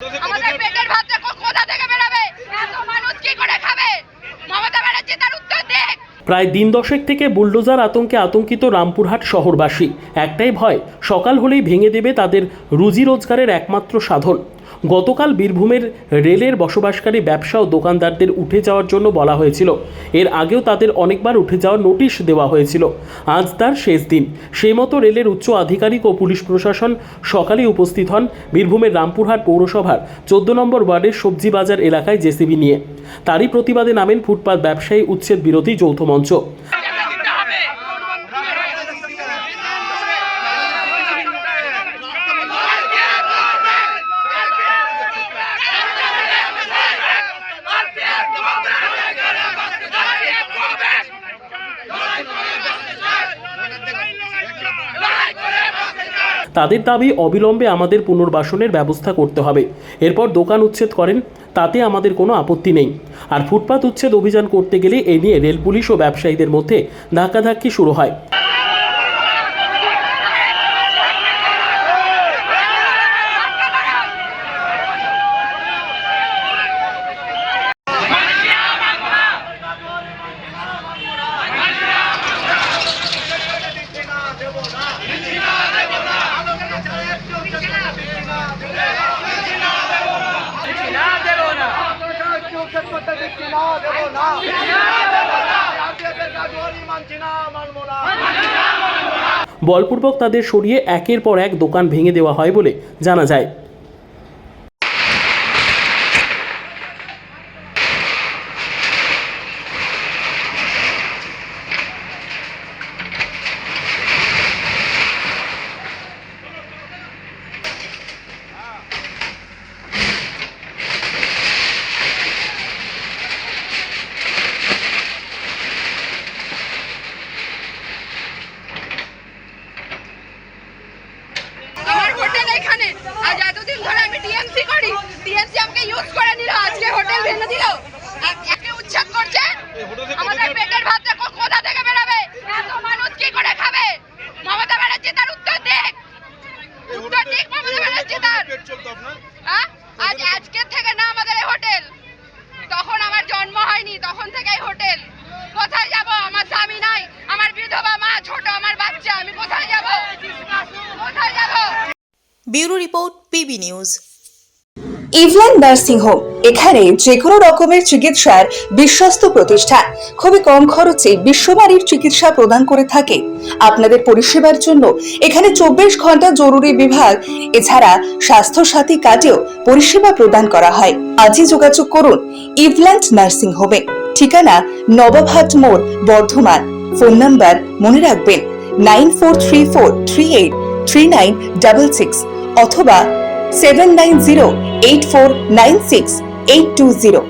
আমাদের পেটের ভাতটা কোথা থেকে বেরোবে? এত মানুষ কি করে খাবে? মমতা ব্যানার্জি তার উত্তর দিক। প্রায় দিন দশেক থেকে বুলডোজার আতঙ্কে আতঙ্কিত রামপুরহাট শহরবাসী। একটাই ভয়, সকাল হলেই ভেঙে দেবে তাদের রুজি রোজগারের একমাত্র সাধন। গতকাল বীরভূমের রেলের বসবাসকারী ব্যবসা ও দোকানদারদের উঠে যাওয়ার জন্য বলা হয়েছিল। এর আগেও তাদের অনেকবার উঠে যাওয়ার নোটিশ দেওয়া হয়েছিল। আজ তার শেষ দিন। সেই মতো রেলের উচ্চ আধিকারিক ও পুলিশ প্রশাসন সকালে উপস্থিত হন বীরভূমের রামপুরহাট পৌরসভার 14 নম্বর ওয়ার্ডের সবজি বাজার এলাকায় জেসিবি নিয়ে। তারই প্রতিবাদে নামেন ফুটপাত ব্যবসায়ী উচ্ছেদ বিরোধী যৌথ মঞ্চ। তাদের দাবি অবিলম্বে আমাদের পুনর্বাসনের ব্যবস্থা করতে হবে। এরপর দোকান উচ্ছেদ করেন, তাতে আমাদের কোনো আপত্তি নেই। আর ফুটপাত উচ্ছেদ অভিযান করতে গেলে এ নিয়ে রেল পুলিশ ও ব্যবসায়ীদের মধ্যে ধাক্কাধাক্কি শুরু হয়। বলপূর্বক তাদের সরিয়ে একের পর এক দোকান ভেঙে দেওয়া হয় বলে জানা যায়। এখানে আজ এতদিন ধরে আমি টিএমসি করি, টিএমসি আমাকে ইউজ করে নিল, আজকে হোটেল ভেঙে দিল, একে উচ্ছেদ করছে। আমাদের পেটের ভাতটা কোথা থেকে বেরোবে? এত মানুষ কি করে খাবে? মমতা ব্যানার্জি তার উত্তর দিক, উত্তর দিক মমতা ব্যানার্জি তার। আজকে থেকে না আমাদের এই হোটেল, তখন আমার জন্ম হয়নি, তখন থেকে এই হোটেল। কোথায় যাব? আমার স্বামী নাই, আমার বিধবা মা, ছোট আমার বাচ্চা, আমি কোথায় যাব? কোথায় যাব? Bureau report, PB news. ইভল্যান্ড নার্সিং হোম, এখানে যে কোনো রকমের চিকিৎসার বিশ্বস্ত প্রতিষ্ঠান। খুবই কম খরচে বিশ্বমানের চিকিৎসা প্রদান করে থাকে। আপনাদের পরিষেবার জন্য এখানে 24 ঘন্টা জরুরি বিভাগ, এছাড়া স্বাস্থ্য সাথী কার্ডেও পরিষেবা প্রদান করা হয়। আজই যোগাযোগ করুন ইভল্যান্ড নার্সিং হোমে। ঠিকানা নবাবহাট মোড়, বর্ধমান। ফোন নাম্বার মনে রাখবেন 9434383966 অথবা 7908496820।